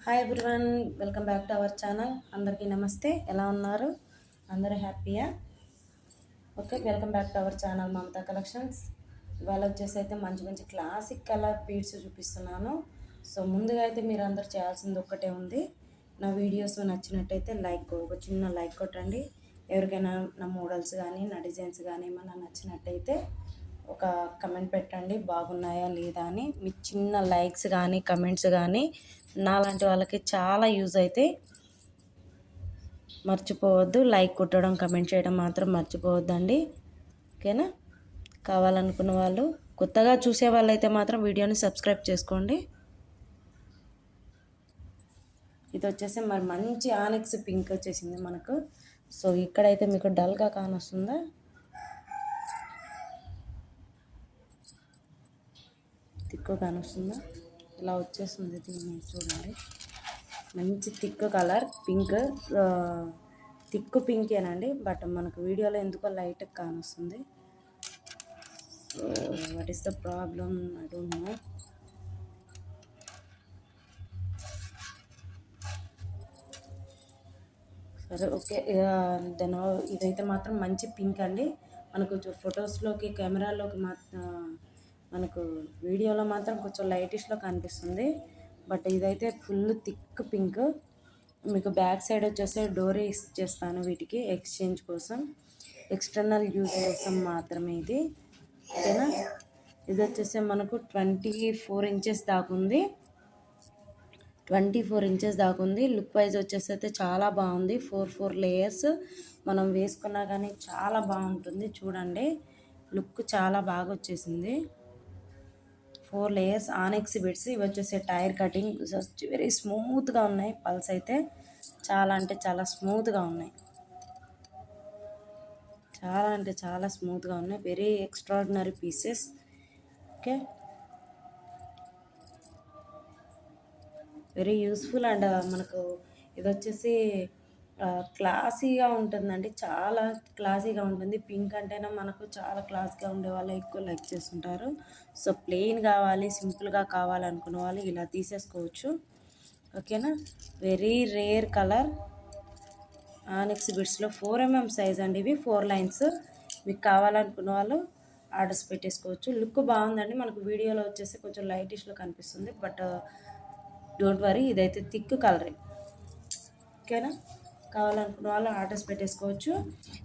Hi everyone, welcome back to our channel. అందరికీ నమస్తే. ఎలా ఉన్నారు? అందరూ హ్యాపీయా? Okay, welcome back to our channel Mamata collections. ఇవాళ వచ్చేసి అయితే మంచి మంచి క్లాసిక్ కలర్ బీడ్స్ చూపిస్తున్నాను. సో ముందుగా అయితే మీరు అందరు చేయాల్సింది ఒక్కటే ఉంది. నా వీడియోస్ నచ్చినట్టయితే ఒక చిన్న లైక్ కొట్టండి. ఎవరికైనా నా మోడల్స్ కానీ నా డిజైన్స్ కానీ ఏమైనా నచ్చినట్టయితే ఒక కమెంట్ పెట్టండి, బాగున్నాయా లేదా అని. మీ చిన్న లైక్స్ కానీ కమెంట్స్ కానీ నాలాంటి వాళ్ళకి చాలా యూజ్ అవుతాయి. మర్చిపోవద్దు, లైక్ కొట్టడం కమెంట్ చేయడం మాత్రం మర్చిపోవద్దండి. ఓకేనా? కావాలనుకున్న వాళ్ళు, కొత్తగా చూసే వాళ్ళైతే మాత్రం వీడియోని సబ్స్క్రైబ్ చేసుకోండి. ఇది వచ్చేసి మరి మంచి ఆనిక్స్ పింక్ వచ్చేసింది మనకు. సో ఇక్కడైతే మీకు డల్గా కానొస్తుందా? తిక్కు కానొస్తుందా? ఇలా వచ్చేస్తుంది. దీన్ని చూడండి, మంచి థిక్ కలర్ పింక్, థిక్ పింకేనండి. బట్ మనకు వీడియోలో ఎందుకో లైట్ కానొస్తుంది. So what is the problem? I don't know. సరే, ఓకే. దెన్ ఇదైతే మాత్రం మంచి పింక్ అండి. మనకు ఫొటోస్లోకి కెమెరాలోకి మనకు వీడియోలో మాత్రం కొంచెం లైటిష్లో కనిపిస్తుంది. బట్ ఇదైతే ఫుల్ థిక్ పింక్. మీకు బ్యాక్ సైడ్ వచ్చేసి డోరీ ఇచ్చేస్తాను వీటికి ఎక్స్చేంజ్ కోసం, ఎక్స్టర్నల్ యూజ్ కోసం మాత్రమే ఇది. ఓకేనా? ఇది వచ్చేసి మనకు 24 ఇంచెస్ దాకుంది. 24 ఇంచెస్ దాకుంది. లుక్ వైజ్ వచ్చేసి అయితే చాలా బాగుంది. 4 లేయర్స్ మనం వేసుకున్నా కానీ చాలా బాగుంటుంది. చూడండి, లుక్ చాలా బాగా వచ్చేసింది. 4 లేయర్స్ ఆనెక్స్ బిట్స్. ఇవి వచ్చేసి టైర్ కటింగ్, వెరీ స్మూత్గా ఉన్నాయి. పల్స్ అయితే చాలా అంటే చాలా స్మూత్గా ఉన్నాయి. చాలా అంటే చాలా స్మూత్గా ఉన్నాయి. Very extraordinary pieces. Okay, very useful. And మనకు ఇది వచ్చేసి క్లాసీగా ఉంటుందండి. చాలా క్లాసీగా ఉంటుంది. పింక్ అంటేనే మనకు చాలా క్లాస్గా ఉండే వాళ్ళు ఎక్కువ లైక్ చేస్తుంటారు. సో ప్లెయిన్ కావాలి, సింపుల్గా కావాలనుకున్న వాళ్ళు ఇలా తీసేసుకోవచ్చు. ఓకేనా? వెరీ రేర్ కలర్ ఆనిక్స్ బిట్స్లో 4mm సైజ్ అండి. ఇవి 4 లైన్స్. మీకు కావాలనుకున్న వాళ్ళు ఆర్డర్స్ పెట్టేసుకోవచ్చు. లుక్ బాగుందండి. మనకు వీడియోలో వచ్చేసి కొంచెం లైటిష్లో కనిపిస్తుంది. బట్ డోంట్ వరీ, ఇదైతే థిక్ కలరే. ఓకేనా? కావాలనుకున్న వాళ్ళు ఆర్డర్స్ పెట్టేసుకోవచ్చు.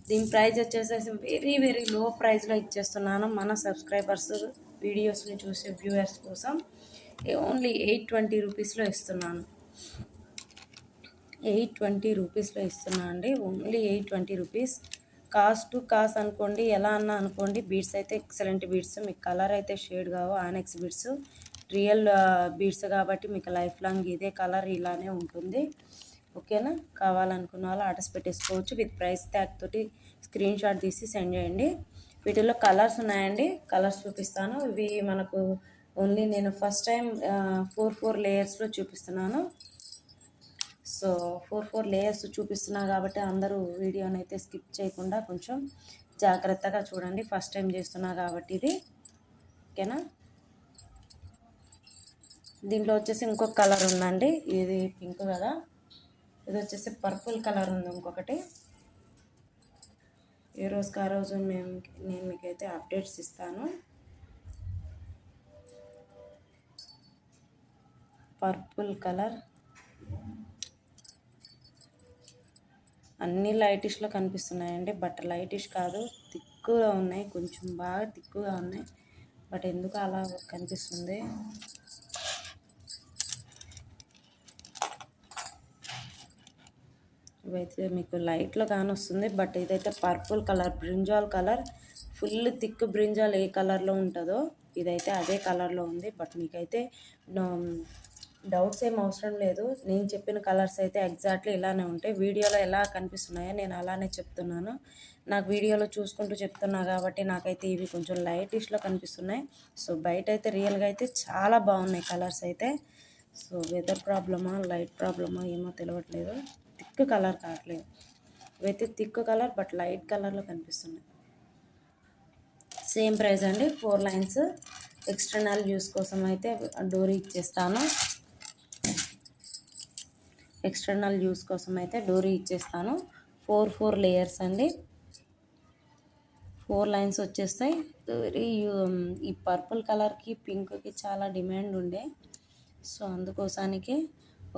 దీని ప్రైస్ వచ్చేసేసి వెరీ వెరీ లో ప్రైస్లో ఇచ్చేస్తున్నాను మన సబ్స్క్రైబర్స్, వీడియోస్ని చూసే వ్యూవర్స్ కోసం. ఓన్లీ 820 రూపీస్లో ఇస్తున్నాను. 820 రూపీస్లో ఇస్తున్నా అండి. Only 820 rupees. కాస్ట్ అనుకోండి, ఎలా అన్నా అనుకోండి. బీడ్స్ అయితే ఎక్సలెంట్ బీడ్స్. మీకు కలర్ అయితే షేడ్ కావు. ఆనెక్స్ బీడ్స్ రియల్ బీడ్స్ కాబట్టి మీకు లైఫ్ లాంగ్ ఇదే కలర్ ఇలానే ఉంటుంది. ఓకేనా? కావాలనుకున్న వాళ్ళు ఆర్డర్స్ పెట్టేసుకోవచ్చు. విత్ ప్రైస్ ట్యాగ్ తోటి స్క్రీన్ షాట్ తీసి సెండ్ చేయండి. వీటిల్లో కలర్స్ ఉన్నాయండి, కలర్స్ చూపిస్తాను. ఇవి మనకు ఓన్లీ నేను ఫస్ట్ టైం 4 లేయర్స్లో చూపిస్తున్నాను. సో 4 లేయర్స్ చూపిస్తున్నా కాబట్టి అందరూ వీడియోని అయితే స్కిప్ చేయకుండా కొంచెం జాగ్రత్తగా చూడండి. ఫస్ట్ టైం చేస్తున్నా కాబట్టి ఇది. ఓకేనా? దీంట్లో వచ్చేసి ఇంకొక కలర్ ఉందండి. ఇది పింక్ కదా, ఇది వచ్చేసి పర్పుల్ కలర్ ఉంది ఇంకొకటి. ఏ రోజుకి ఆ రోజు నేను మీకైతే అప్డేట్స్ ఇస్తాను. పర్పుల్ కలర్ అన్నీ లైటిష్లో కనిపిస్తున్నాయండి. బట్ లైటిష్ కాదు, థిక్గా ఉన్నాయి. కొంచెం బాగా థిక్గా ఉన్నాయి. బట్ ఎందుకు అలా కనిపిస్తుంది? ఇవైతే మీకు లైట్లో కానొస్తుంది. బట్ ఇదైతే purple colour, brinjal colour, full thick brinjal ఏ కలర్లో ఉంటుందో ఇదైతే అదే కలర్లో ఉంది. బట్ మీకైతే డౌట్స్ ఏం అవసరం లేదు. నేను చెప్పిన కలర్స్ అయితే ఎగ్జాక్ట్లీ ఇలానే ఉంటాయి. వీడియోలో ఎలా కనిపిస్తున్నాయో నేను అలానే చెప్తున్నాను. నాకు వీడియోలో చూసుకుంటూ చెప్తున్నా కాబట్టి నాకైతే ఇవి కొంచెం లైటిష్లో కనిపిస్తున్నాయి. సో బయట అయితే రియల్గా అయితే చాలా బాగున్నాయి కలర్స్ అయితే. సో వెదర్ ప్రాబ్లమా లైట్ ప్రాబ్లమా ఏమో తెలియట్లేదు. థిక్ కలర్ కావట్లేదు. ఇవైతే థిక్ కలర్ బట్ లైట్ కలర్లో కనిపిస్తున్నాయి. సేమ్ ప్రైస్ అండి. 4 లైన్స్. ఎక్స్టర్నల్ యూస్ కోసం అయితే డోరీ ఇచ్చేస్తాను. ఎక్స్టర్నల్ యూస్ కోసం అయితే డోరీ ఇచ్చేస్తాను. 4 లేయర్స్ అండి, 4 లైన్స్ వచ్చేస్తాయి. ఈ పర్పుల్ కలర్కి పింక్కి చాలా డిమాండ్ ఉండే, సో అందుకోసానికి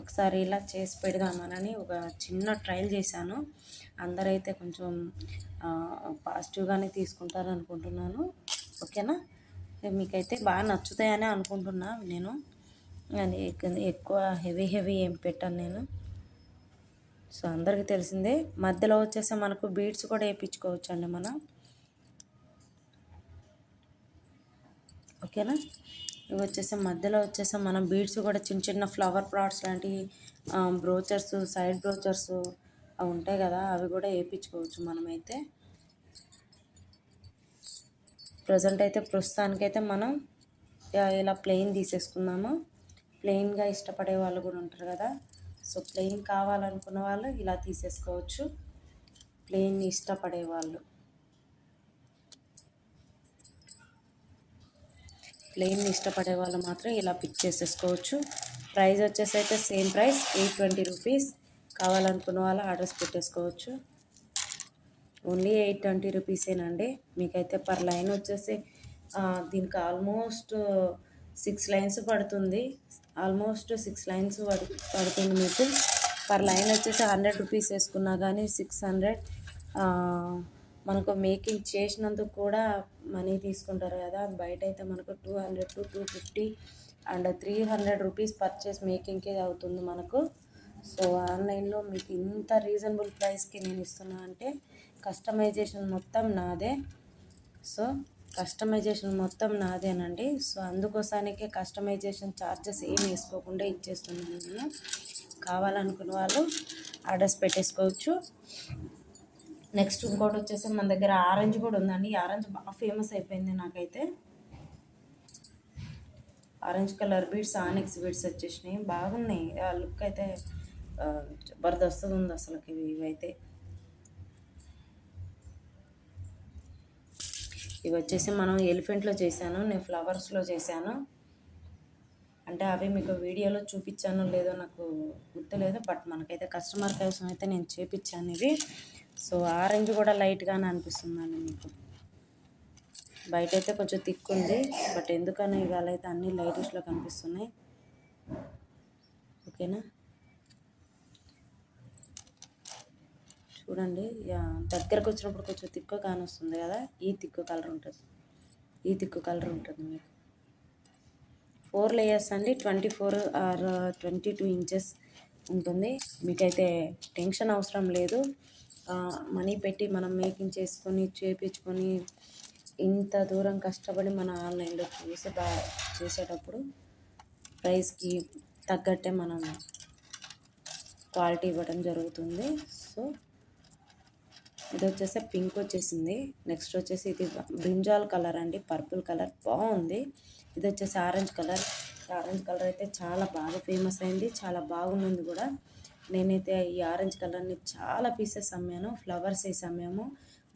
ఒకసారి ఇలా చేసి పెడదామని ఒక చిన్న ట్రయల్ చేశాను. అందరైతే కొంచెం పాజిటివ్గానే తీసుకుంటారు అనుకుంటున్నాను. ఓకేనా, మీకైతే బాగా నచ్చుతాయని అనుకుంటున్నా నేను. అది ఎక్కువ హెవీ ఏం పెట్టాను నేను. సో అందరికీ తెలిసిందే. మధ్యలో వచ్చేసి మనకు బీడ్స్ కూడా వేయించుకోవచ్చు అండి మనం. ఓకేనా, ఇవి వచ్చేసి మధ్యలో వచ్చేసి మనం బీడ్స్ కూడా చిన్న ఫ్లవర్ పాట్స్ లాంటివి, బ్రోచర్స్, సైడ్ బ్రోచర్స్ అవి ఉంటాయి కదా, అవి కూడా వేయించుకోవచ్చు మనమైతే. ప్రస్తుతానికైతే మనం ఇలా ప్లెయిన్ తీసేసుకుందాము. ప్లెయిన్గా ఇష్టపడే వాళ్ళు కూడా ఉంటారు కదా, సో ప్లెయిన్ కావాలనుకున్న వాళ్ళు ఇలా తీసేసుకోవచ్చు. ప్లెయిన్ ఇష్టపడే వాళ్ళు మాత్రం ఇలా పిక్ చేసేసుకోవచ్చు. ప్రైస్ వచ్చేసి అయితే సేమ్ ప్రైస్ 820 రూపీస్. కావాలనుకున్న వాళ్ళు ఆర్డర్స్ పెట్టేసుకోవచ్చు. ఓన్లీ 820 రూపీసేనండి. మీకైతే పర్ లైన్ వచ్చేసి దీనికి ఆల్మోస్ట్ 6 లైన్స్ పడుతుంది. పడుతుంది మీకు. పర్ లైన్ వచ్చేసి 100 రూపీస్ వేసుకున్నా కానీ 600. మనకు మేకింగ్ చేసినందుకు కూడా మనీ తీసుకుంటారు కదా, బయట అయితే మనకు 200 to 250 అండ్ 300 రూపీస్ పర్చేస్ మేకింగ్కే అవుతుంది మనకు. సో ఆన్లైన్లో మీకు ఇంత రీజనబుల్ ప్రైస్కి నేను ఇస్తున్నా అంటే కస్టమైజేషన్ మొత్తం నాదేనండి. సో అందుకోసానికే కస్టమైజేషన్ ఛార్జెస్ ఏం వేసుకోకుండా ఇచ్చేస్తున్నాను నేను. కావాలనుకున్న వాళ్ళు ఆర్డర్స్ పెట్టేసుకోవచ్చు. నెక్స్ట్ ఇంకోటి వచ్చేసి మన దగ్గర ఆరెంజ్ కూడా ఉందండి. ఆరెంజ్ బాగా ఫేమస్ అయిపోయింది నాకైతే. ఆరెంజ్ కలర్ బీడ్స్, ఆనెక్స్ బీడ్స్ వచ్చేసినాయి, బాగున్నాయి. ఆ లుక్ అయితే జబర్దస్తుగా ఉంది అసలు ఇవైతే. ఇవి వచ్చేసి మనం ఎలిఫెంట్లో చేశాను, నేను ఫ్లవర్స్లో చేశాను. అంటే అవి మీకు వీడియోలో చూపించానో లేదో నాకు గుర్తులేదు, బట్ మనకైతే కస్టమర్ కోసం అయితే నేను చేపించాను ఇవి. సో ఆరెంజ్ కూడా లైట్గానే అనిపిస్తుందండి మీకు. బయట అయితే కొంచెం థిక్ ఉంది, బట్ ఎందుకని ఇవాళ అయితే అన్ని లైటిష్లో కనిపిస్తున్నాయి. ఓకేనా, చూడండి. దగ్గరకు వచ్చినప్పుడు కొంచెం థిక్ కానొస్తుంది కదా, ఈ థిక్ కలర్ ఉంటుంది మీకు. 4 లేయర్స్ అండి, 24 ఆర్ 22 ఇంచెస్ ఉంటుంది. మీకైతే టెన్షన్ అవసరం లేదు. మనీ పెట్టి మనం మేకింగ్ చేసుకొని చేయించుకొని ఇంత దూరం కష్టపడి మన ఆన్లైన్లో చేసేటప్పుడు ప్రైస్కి తగ్గట్టే మనం క్వాలిటీ ఇవ్వడం జరుగుతుంది. సో ఇది వచ్చేసి పింక్ వచ్చేసింది. నెక్స్ట్ వచ్చేసి ఇది బ్రింజాల్ కలర్ అండి, పర్పుల్ కలర్ బాగుంది. ఇది వచ్చేసి ఆరెంజ్ కలర్ అయితే చాలా బాగా ఫేమస్ అయింది, చాలా బాగుంది కూడా. నేనైతే ఈ ఆరెంజ్ కలర్ని చాలా పీసెస్ అమ్మాను, ఫ్లవర్స్ వేసి అమ్మాము,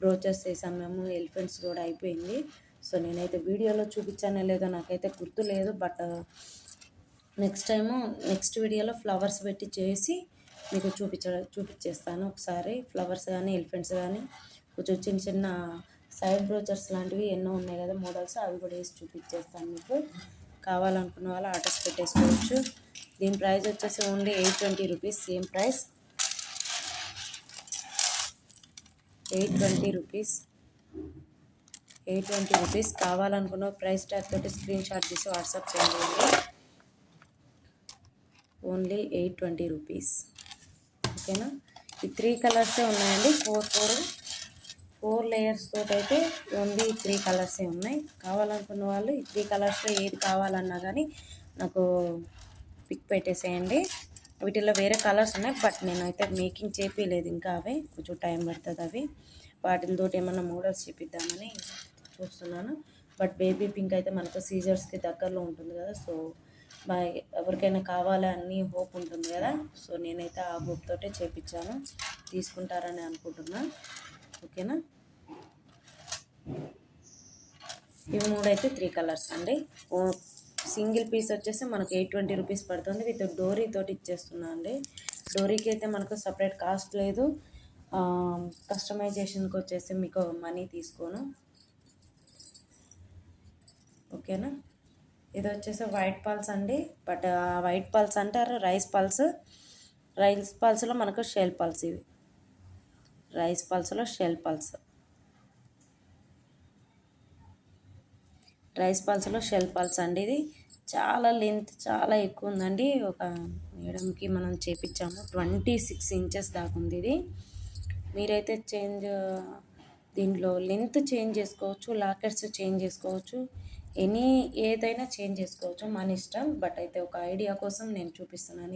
బ్రోచర్స్ వేసి అమ్మాము, ఎలిఫెంట్స్ కూడా అయిపోయింది. సో నేనైతే వీడియోలో చూపించానే లేదో నాకైతే గుర్తు లేదు, బట్ నెక్స్ట్ వీడియోలో ఫ్లవర్స్ పెట్టి చేసి మీకు చూపించేస్తాను ఒకసారి. ఫ్లవర్స్ కానీ ఎలిఫెంట్స్ కానీ కొంచెం చిన్న సైడ్ బ్రోచర్స్ లాంటివి ఎన్నో ఉన్నాయి కదా మోడల్స్, అవి కూడా వేసి చూపించేస్తాను మీకు. కావాలనుకున్న వాళ్ళు ఆర్డర్స్ పెట్టేసుకోవచ్చు. దీని ప్రైస్ వచ్చేసి only 820 rupees. Same price 820 rupees. కావాలనుకున్న ప్రైస్ ట్యాగ్ తోటి స్క్రీన్ షాట్ తీసి వాట్సాప్ చేయండి. Only 820 rupees. ఓకేనా, ఈ 3 కలర్సే ఉన్నాయండి. 4 లేయర్స్ తోటి అయితే ఓన్లీ 3 కలర్సే ఉన్నాయి. కావాలనుకున్న వాళ్ళు ఈ 3 కలర్స్లో ఏది కావాలన్నా కానీ నాకు పిక్ పెట్టేసేయండి. వీటిల్లో వేరే కలర్స్ ఉన్నాయి, బట్ నేనైతే మేకింగ్ చేపించలేదు ఇంకా, అవి కొంచెం టైం పడుతుంది. అవి వాటితో ఏమన్నా మోడల్స్ చేపిద్దామని చూస్తున్నాను. బట్ బేబీ పింక్ అయితే మనకు సీజర్స్కి దగ్గరలో ఉంటుంది కదా, సో ఎవరికైనా కావాలి అని హోప్ ఉంటుంది కదా, సో నేనైతే ఆ హోప్ తోటే చేపించాను. తీసుకుంటారని అనుకుంటున్నా. ఓకేనా, ఇవి 3 అయితే 3 కలర్స్ అండి. సింగిల్ పీస్ వచ్చేసి మనకు 820 రూపీస్ పడుతుంది. విత్ డోరీ తోటి ఇచ్చేస్తున్నా అండి. డోరీకి అయితే మనకు సపరేట్ కాస్ట్ లేదు. కస్టమైజేషన్కి వచ్చేసి మీకు మనీ తీసుకోను. ఓకేనా. ఇది వచ్చేసి వైట్ పల్స్ అండి. బట్ వైట్ పల్స్ అంటారు రైస్ పల్స్. రైస్ పల్స్లో మనకు షెల్ పల్స్. ఇవి రైస్ పల్స్లో షెల్ పల్స్. రైస్ పల్స్లో షెల్ పల్స్ అండి. ఇది చాలా లెంత్ చాలా ఎక్కువ ఉందండి. ఒక మేడంకి మనం చేపించాము 26 ఇంచెస్ దాకా ఉంది ఇది. మీరైతే దీంట్లో లెంత్ చేంజ్ చేసుకోవచ్చు, లాకెట్స్ చేంజ్ చేసుకోవచ్చు, ఏదైనా చేంజ్ చేసుకోవచ్చు, మన ఇష్టం. బట్ అయితే ఒక ఐడియా కోసం నేను చూపిస్తున్నాను.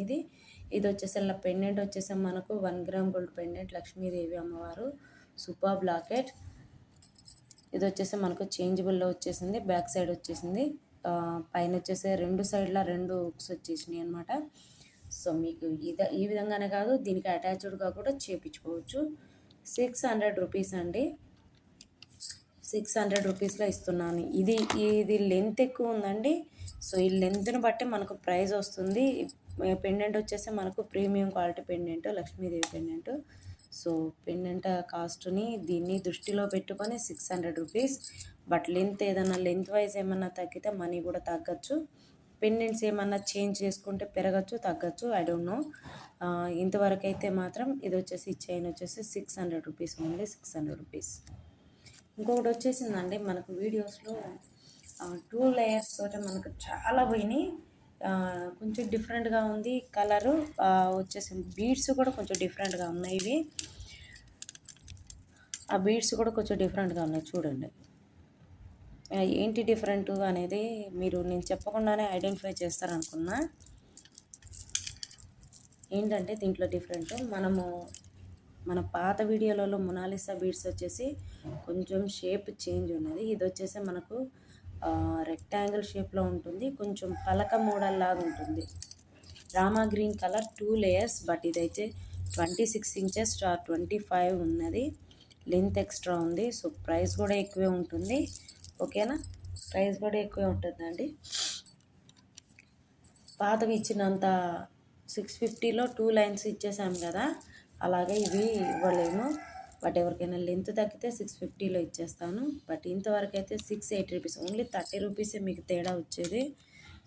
ఇది వచ్చేసి ఇలా పెండెంట్ వచ్చేసి మనకు 1 గ్రామ్ గోల్డ్ పెండెంట్, లక్ష్మీదేవి అమ్మవారు, సూపర్ లాకెట్. ఇది వచ్చేసి మనకు చేంజబుల్లో వచ్చేసింది, బ్యాక్ సైడ్ వచ్చేసింది. పైన వచ్చేసి 2 సైడ్ల 2 హుక్స్ వచ్చేసినాయి అనమాట. సో మీకు ఈ విధంగానే కాదు, దీనికి అటాచ్డ్గా కూడా చేపించుకోవచ్చు. 600 రూపీస్ అండి. 600 రూపీస్లో ఇస్తున్నాను. ఇది లెంత్ ఎక్కువ ఉందండి. సో ఈ లెంత్ని బట్టి మనకు ప్రైస్ వస్తుంది. పెండెంట్ వచ్చేసి మనకు premium quality pendant, Lakshmidevi pendant. So pendant కాస్ట్ని దీన్ని దృష్టిలో పెట్టుకొని 600 రూపీస్. బట్ ఏదైనా లెంత్ వైజ్ ఏమన్నా తగ్గితే మనీ కూడా తగ్గచ్చు. పెండెంట్స్ ఏమన్నా చేంజ్ చేసుకుంటే పెరగచ్చు, తగ్గచ్చు, ఐ డోంట్ నో. ఇంతవరకు అయితే మాత్రం ఇది వచ్చేసి చైన్ వచ్చేసి 600 రూపీస్ ఉంది. 600 రూపీస్. ఇంకొకటి వచ్చేసిందండి మనకు వీడియోస్లో 2 లేయర్స్ తోటి మనకు చాలా పోయినాయి. కొంచెం డిఫరెంట్గా ఉంది కలరు. వచ్చేసి బీడ్స్ కూడా కొంచెం డిఫరెంట్గా ఉన్నాయి. ఇవి ఆ బీడ్స్ కూడా కొంచెం డిఫరెంట్గా ఉన్నాయి. చూడండి ఏంటి డిఫరెంట్ అనేది మీరు నేను చెప్పకుండానే ఐడెంటిఫై చేస్తారనుకున్నా. ఏంటంటే దీంట్లో డిఫరెంట్, మన పాత వీడియోలలో మొనాలిసా బీడ్స్ వచ్చేసి కొంచెం షేప్ చేంజ్ ఉన్నది. ఇది వచ్చేసి మనకు రెక్టాంగిల్ షేప్లో ఉంటుంది, కొంచెం పలక మోడల్ లాగా ఉంటుంది. Rama green colour 2 layers. But ఇదైతే 26 ఇంచెస్ 25 ఉన్నది. లెంత్ ఎక్స్ట్రా ఉంది. సో ప్రైస్ కూడా ఎక్కువే ఉంటుంది. ఓకేనా, ప్రైస్ కూడా ఎక్కువే ఉంటుందండి. పాతవి ఇచ్చినంత 650లో 2 లైన్స్ ఇచ్చేసాం కదా, అలాగే ఇవి ఇవ్వలేము. బట్ ఎవరికైనా లెంత్ తగ్గితే 650లో ఇచ్చేస్తాను. బట్ ఇంతవరకు అయితే 680 రూపీస్, ఓన్లీ 30 రూపీసే మీకు తేడా వచ్చేది.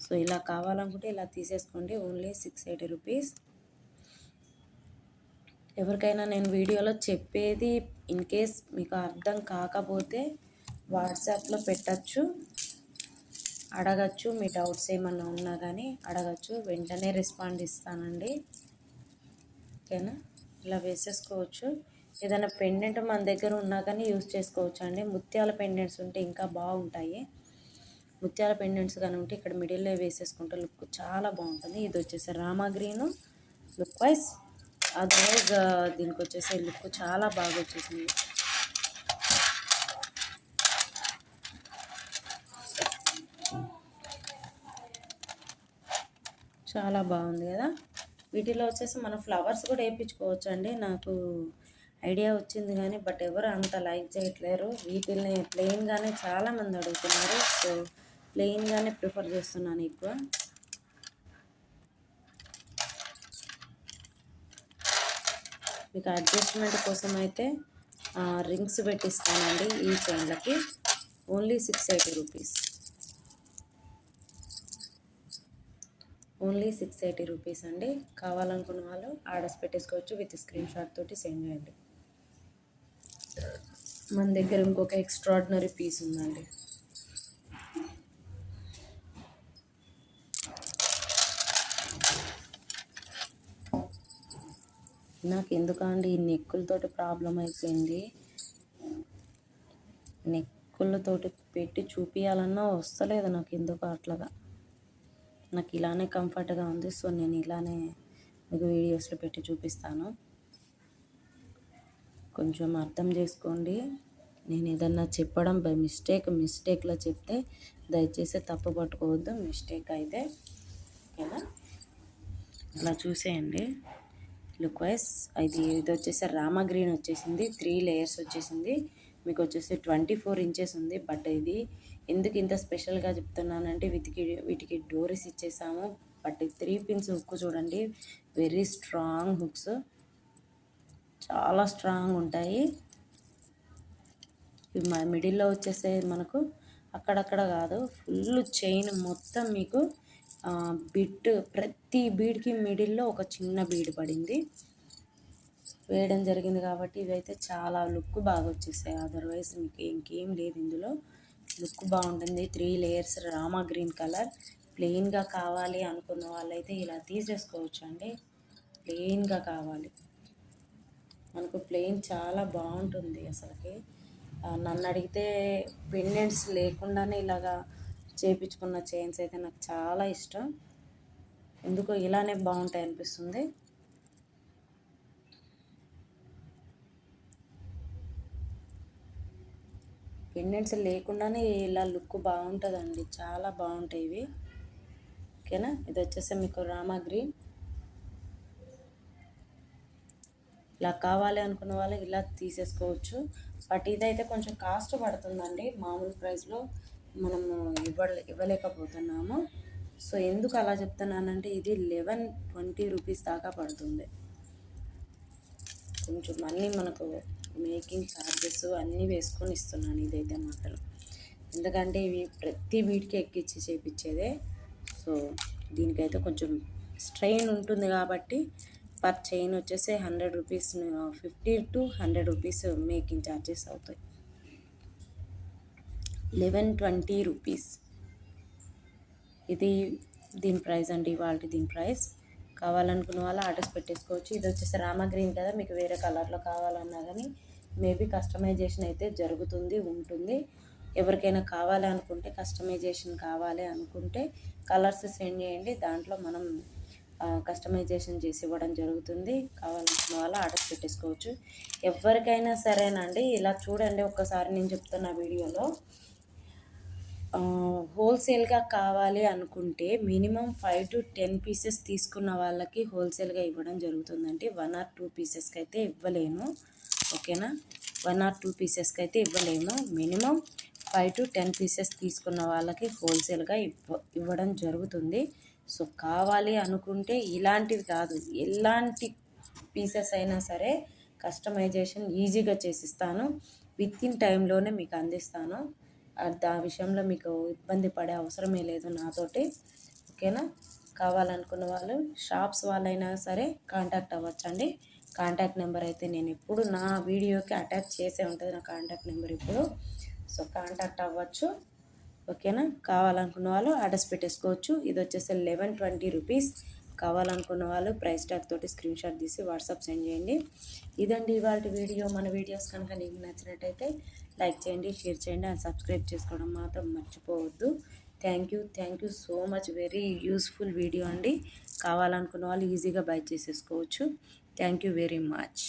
సో ఇలా కావాలనుకుంటే ఇలా తీసేసుకోండి, ఓన్లీ 680 రూపీస్. ఎవరికైనా నేను వీడియోలో చెప్పేది ఇన్ కేస్ మీకు అర్థం కాకపోతే వాట్సాప్లో పెట్టచ్చు, అడగచ్చు. మీ డౌట్స్ ఏమన్నా ఉన్నా కానీ అడగచ్చు, వెంటనే రెస్పాండ్ ఇస్తానండి. ఓకేనా, ఇలా వేసేసుకోవచ్చు. ఏదైనా పెండెంట్ మన దగ్గర ఉన్నా కానీ యూజ్ చేసుకోవచ్చు అండి. ముత్యాల పెండెంట్స్ ఉంటే ఇంకా బాగుంటాయి. ముత్యాల పెండెంట్స్ కానీ ఉంటే ఇక్కడ మిడిల్లో వేసేసుకుంటే లుక్ చాలా బాగుంటుంది. ఇది వచ్చేసి Rama green look wise, otherwise దీనికి వచ్చేసి లుక్ చాలా బాగా వచ్చేసింది. చాలా బాగుంది కదా. వీటిలో వచ్చేసి మనం ఫ్లవర్స్ కూడా వేయించుకోవచ్చు అండి. నాకు ఐడియా వచ్చింది కానీ బట్ ఎవరు అంత లైక్ చేయట్లేరు. వీటిల్ని ప్లెయిన్గానే చాలామంది అడుగుతున్నారు. సో ప్లెయిన్గానే ప్రిఫర్ చేస్తున్నాను ఎక్కువ. మీకు అడ్జస్ట్మెంట్ కోసం అయితే రింగ్స్ పెట్టిస్తానండి ఈ చైన్లకి. Only 680 rupees. ఓన్లీ 680 రూపీస్ అండి. కావాలనుకున్న వాళ్ళు ఆర్డర్స్ పెట్టేసుకోవచ్చు. విత్ స్క్రీన్ షాట్ తోటి సెండ్ చేయండి. మన దగ్గర ఇంకొక ఎక్స్ట్రాడినరీ పీస్ ఉందండి. నాకు ఎందుకండి ఈ నెక్కులతోటి ప్రాబ్లం అయిపోయింది. నెక్కులతోటి పెట్టి చూపించాలన్నా వస్తలేదు నాకు ఎందుకు అట్లాగా. నాకు ఇలానే కంఫర్ట్గా ఉంది. సో నేను ఇలానే మీకు వీడియోస్లో పెట్టి చూపిస్తాను. కొంచెం అర్థం చేసుకోండి. నేను ఏదన్నా చెప్పడం బై మిస్టేక్లో చెప్తే దయచేసి తప్పు పట్టుకోవద్దు. మిస్టేక్ అయితే ఓకేనా. అలా చూసేయండి లుక్ వైజ్. ఇది వచ్చేసి రామా గ్రీన్ వచ్చేసింది, 3 లేయర్స్ వచ్చేసింది. మీకు వచ్చేసి 24 ఇంచెస్ ఉంది. బట్ ఇది ఎందుకు ఇంత స్పెషల్గా చెప్తున్నానంటే వీటికి డోరీస్ ఇచ్చేసాము. బట్ 3 పిన్స్ హుక్ చూడండి, వెరీ స్ట్రాంగ్ హుక్స్, చాలా స్ట్రాంగ్ ఉంటాయి. ఇవి మిడిల్లో వచ్చేసే మనకు అక్కడక్కడ కాదు, ఫుల్ చైన్ మొత్తం మీకు బిట్, ప్రతి బీడ్కి మిడిల్లో ఒక చిన్న బీడ్ పడింది వేయడం జరిగింది కాబట్టి ఇవైతే చాలా లుక్ బాగా వచ్చేసాయి. అదర్వైజ్ మీకు ఇంకేం లేదు ఇందులో. లుక్ బాగుంటుంది. 3 లేయర్స్ రామా గ్రీన్ కలర్. ప్లెయిన్గా కావాలి అనుకున్న వాళ్ళైతే ఇలా తీసేసుకోవచ్చు అండి. ప్లెయిన్గా కావాలి మనకు, ప్లెయిన్ చాలా బాగుంటుంది అసలుకి. నన్ను అడిగితే పెండెంట్స్ లేకుండానే ఇలాగా చేయించుకున్న చైన్స్ అయితే నాకు చాలా ఇష్టం. ఎందుకో ఇలానే బాగుంటాయి అనిపిస్తుంది. పెండెంట్స్ లేకుండానే ఇలా లుక్ బాగుంటుందండి, చాలా బాగుంటాయి ఇవి. ఓకేనా, ఇది వచ్చేసి మీకు రామా గ్రీన్. ఇలా కావాలి అనుకున్న వాళ్ళు ఇలా తీసేసుకోవచ్చు. బట్ ఇదైతే కొంచెం కాస్ట్ పడుతుందండి, మామూలు ప్రైస్లో మనము ఇవ్వలేకపోతున్నాము. సో ఎందుకు అలా చెప్తున్నానంటే ఇది 11-20 రూపీస్ దాకా పడుతుంది. కొంచెం అన్నీ మనకు మేకింగ్ ఛార్జెస్ అన్నీ వేసుకొని ఇస్తున్నాను ఇదైతే మాత్రం. ఎందుకంటే ఇవి ప్రతి వీటికి ఎక్కించి చేయించేదే. సో దీనికైతే కొంచెం స్ట్రెయిన్ ఉంటుంది కాబట్టి పర్ చైన్ వచ్చేసి 100 rupees, 50 to 100 rupees making charges అవుతాయి. 11-20 రూపీస్ ఇది దీని ప్రైస్ అండి, ఇవాళ దీని ప్రైస్. కావాలనుకున్న వాళ్ళు ఆర్డర్స్ పెట్టేసుకోవచ్చు. ఇది వచ్చేసి రామా గ్రీన్ కదా, మీకు వేరే కలర్లో కావాలన్నా కానీ మేబీ కస్టమైజేషన్ అయితే జరుగుతుంది, ఉంటుంది. ఎవరికైనా కావాలి అనుకుంటే, కస్టమైజేషన్ కావాలి అనుకుంటే కలర్స్ సెండ్ చేయండి, దాంట్లో మనం కస్టమైజేషన్ చేసి ఇవ్వడం జరుగుతుంది. కావాలనుకున్న వాళ్ళు ఆర్డర్స్ పెట్టేసుకోవచ్చు. ఎవరికైనా సరేనండి, ఇలా చూడండి ఒక్కసారి నేను చెప్తున్న వీడియోలో, హోల్సేల్గా కావాలి అనుకుంటే మినిమం 5 to 10 పీసెస్ తీసుకున్న వాళ్ళకి హోల్సేల్గా ఇవ్వడం జరుగుతుందండి. 1 or 2 పీసెస్కి అయితే ఇవ్వలేను. ఓకేనా, 1 or 2 పీసెస్కి అయితే ఇవ్వలేము. మినిమం 5 to 10 పీసెస్ తీసుకున్న వాళ్ళకి హోల్సేల్గా ఇవ్వడం జరుగుతుంది. సో కావాలి అనుకుంటే ఇలాంటివి కాదు, ఎలాంటి పీసెస్ అయినా సరే కస్టమైజేషన్ ఈజీగా చేసిస్తాను, విత్ ఇన్ టైంలోనే మీకు అందిస్తాను. ఆ విషయంలో మీకు ఇబ్బంది పడే అవసరమే లేదు నాతోటి. ఓకేనా, కావాలనుకున్న వాళ్ళు షాప్స్ వాళ్ళైనా సరే కాంటాక్ట్ అవ్వచ్చండి. కాంటాక్ట్ నెంబర్ అయితే నేను ఎప్పుడు నా వీడియోకి అటాచ్ చేసే ఉంటుంది నా కాంటాక్ట్ నెంబర్ ఇప్పుడు. సో కాంటాక్ట్ అవ్వచ్చు. ఓకేనా, కావాలనుకున్న వాళ్ళు ఆర్డర్స్ పెట్టేసుకోవచ్చు. ఇది వచ్చేసి 11-20 రూపీస్. కావాలనుకున్న వాళ్ళు ప్రైస్ ట్యాగ్ తోటి స్క్రీన్ షాట్ తీసి వాట్సాప్ సెండ్ చేయండి. ఇదండి ఇవాళ వీడియో. మన వీడియోస్ కనుక మీకు నచ్చినట్టయితే లైక్ చేయండి, షేర్ చేయండి, అండ్ సబ్స్క్రైబ్ చేసుకోవడం మాత్రం మర్చిపోవద్దు. Thank you so much. Very useful video అండి. కావాలనుకున్న వాళ్ళు ఈజీగా బై చేసేసుకోవచ్చు. Thank you very much.